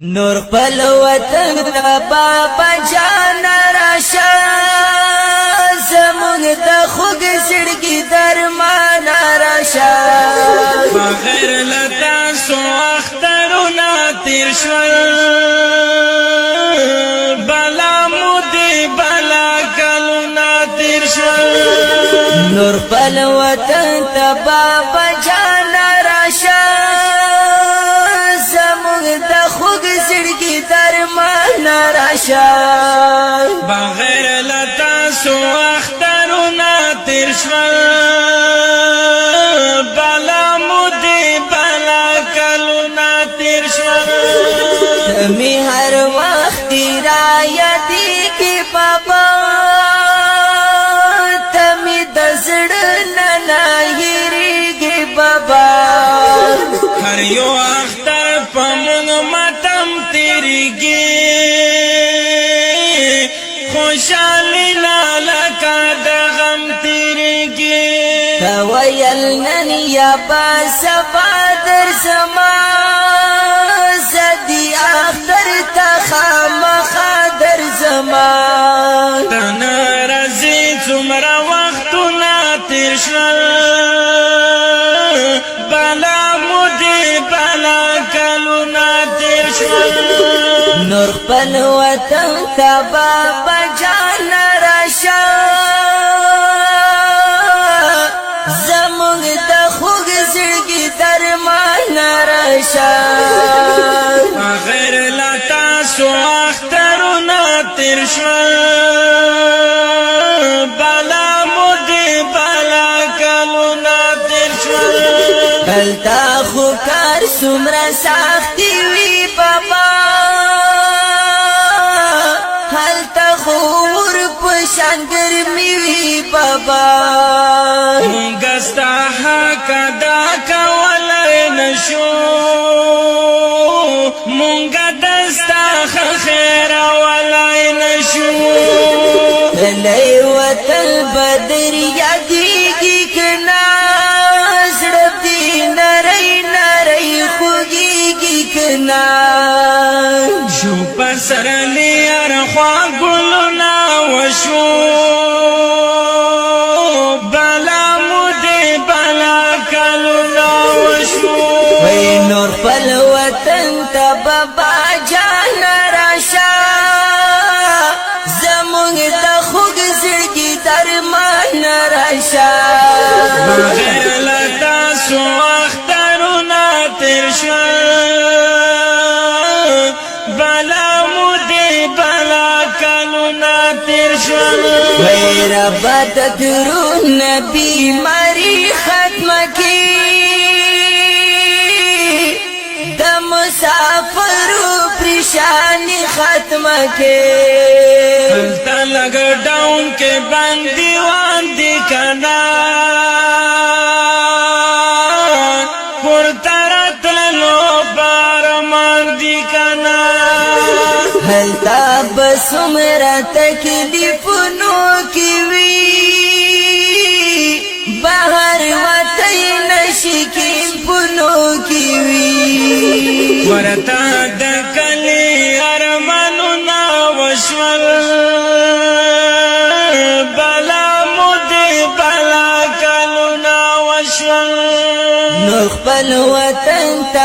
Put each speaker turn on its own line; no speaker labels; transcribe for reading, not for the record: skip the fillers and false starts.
نور خپل وطن ته بابا جان راشه زمونږ د خوږ زړګي درمان راشه
بغیر له تاسو اخترونه تیر شول بلا مو دې بلا کلونه تیر شول
نور خپل وطن ته بابا جان راشه درمان راشه
بغیر له تاسو اخترونه تیر شول بلا مو دې بلا کلونه تیر شول
می هر وخت را یادېږي بابا ته مې د زړه نه هېرېږي بابا
هر یو اختر په موږ ماتم تیریږي خوشحالي لکه د غم تیریږي
ته ویل نن یا به سبا درځمه زه دې اختر ته خامخا درځمه
ته نه راځې څومره وختونه تیر شول بلا مو دې بلا کلونه تیر شول
نور خپل وطن ته بابا جان راشه زمونږ د خوږ زړګي درمان راشه
بغیر له تاسو اخترونه تیر شول بلا مو دې بلا کلونه تیر شول
دلته خو کار څومره سختي وي بابا هلته خو ور په شان ګرمي وي بابا
مونږ ستا حق ادا کولی نشو مونږ دستا خیر ولی نشو
دلی وطن بدر یادېږي کنا زړه دې نری نری خوږېږي کنا
شو پسرلی ارخوا ګلونه وشو بلا مو دې بلا کلونه وشو
وی نور خپل وطن ته بابا جان راشه زمونږ د خوږ زړګي درمان راشه
بغیر له تاسو اخترونه تیر شول بلا مو دې بلا کلونه تیر شول
وی ربا د درون بیماری ختمه کی د مسافرو پریشانی ختمه کی
هلته لګ ډاون کې بندیوان دي کنا پورته راتللو بارمان دي کنا
هلته بس عمره تکلیفونو کې وي بهر وتی نشي کیمپونو کې وي
ورته د کلی ارمانونه وشول بلا مو دې بلا کلونه وشول
نو خپل وطن ته